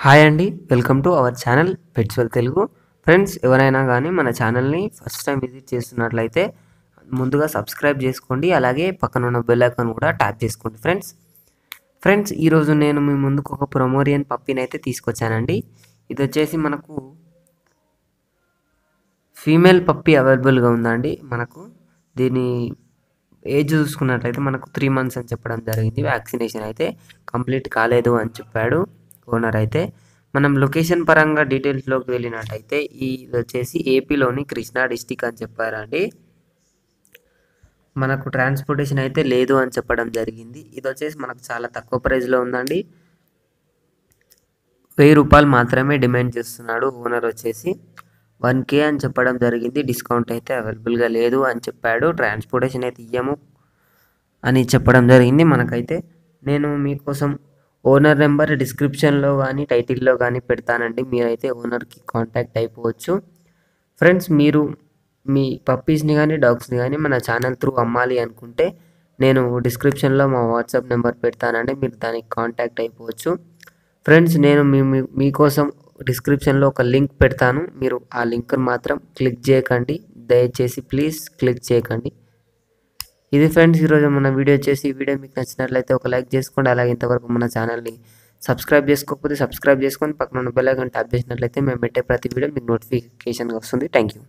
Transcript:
Hi అండి, welcome to our channel Petswell Telugu. Friends, ఎవరైనా కానీ మన ఛానల్ని ఫస్ట్ టైం విజిట్ చేస్తున్నట్లయితే ముందుగా సబ్స్క్రైబ్ చేసుకోండి, అలాగే పక్కన ఉన్న బెల్ ఐకాన్ కూడా ట్యాప్ చేసుకోండి. ఫ్రెండ్స్ ఈరోజు నేను మీ ముందుకు ఒక పొమేరియన్ పప్పీని అయితే తీసుకొచ్చానండి. ఇది వచ్చేసి మనకు ఫీమేల్ పప్పీ అవైలబుల్గా ఉందండి. మనకు దీని ఏజ్ చూసుకున్నట్లయితే మనకు 3 months అని చెప్పడం జరిగింది. వ్యాక్సినేషన్ అయితే కంప్లీట్ కాలేదు అని చెప్పాడు ఓనర్. అయితే మనం లొకేషన్ పరంగా డీటెయిల్స్లోకి వెళ్ళినట్టయితే ఇది వచ్చేసి ఏపీలోని కృష్ణా డిస్టిక్ అని చెప్పారండి. మనకు ట్రాన్స్పోర్టేషన్ అయితే లేదు అని చెప్పడం జరిగింది. ఇది వచ్చేసి మనకు చాలా తక్కువ ప్రైస్లో ఉందండి. 1000 రూపాయలు మాత్రమే డిమాండ్ చేస్తున్నాడు ఓనర్. వచ్చేసి 1K అని చెప్పడం జరిగింది. డిస్కౌంట్ అయితే అవైలబుల్గా లేదు అని చెప్పాడు. ట్రాన్స్పోర్టేషన్ అయితే ఇయ్యము అని చెప్పడం జరిగింది. మనకైతే నేను మీకోసం ఓనర్ నెంబర్ డిస్క్రిప్షన్లో కానీ టైటిల్లో కానీ పెడతానండి. మీరైతే ఓనర్కి కాంటాక్ట్ అయిపోవచ్చు. ఫ్రెండ్స్, మీరు మీ పప్పీస్ని కానీ డాగ్స్ని కానీ మన ఛానల్ త్రూ అమ్మాలి అనుకుంటే నేను డిస్క్రిప్షన్లో మా వాట్సాప్ నెంబర్ పెడతానండి. మీరు దానికి కాంటాక్ట్ అయిపోవచ్చు. ఫ్రెండ్స్, నేను మీకోసం డిస్క్రిప్షన్లో ఒక లింక్ పెడతాను. మీరు ఆ లింక్ని మాత్రం క్లిక్ చేయకండి, దయచేసి ప్లీజ్ క్లిక్ చేయకండి. ఇది ఫ్రెండ్స్ ఈరోజు మన వీడియో వచ్చేసి. ఈ వీడియో మీకు నచ్చినట్లయితే ఒక లైక్ చేసుకోండి, అలాగే ఇంతవరకు మన ఛానల్ని సబ్స్క్రైబ్ చేసుకోకపోతే సబ్స్క్రైబ్ చేసుకొని పక్కన ఉన్న బెల్ ఐకాన్ ట్యాప్ చేసినట్లయితే మేము పెట్టే ప్రతి వీడియో మీకు నోటిఫికేషన్గా వస్తుంది. Thank you.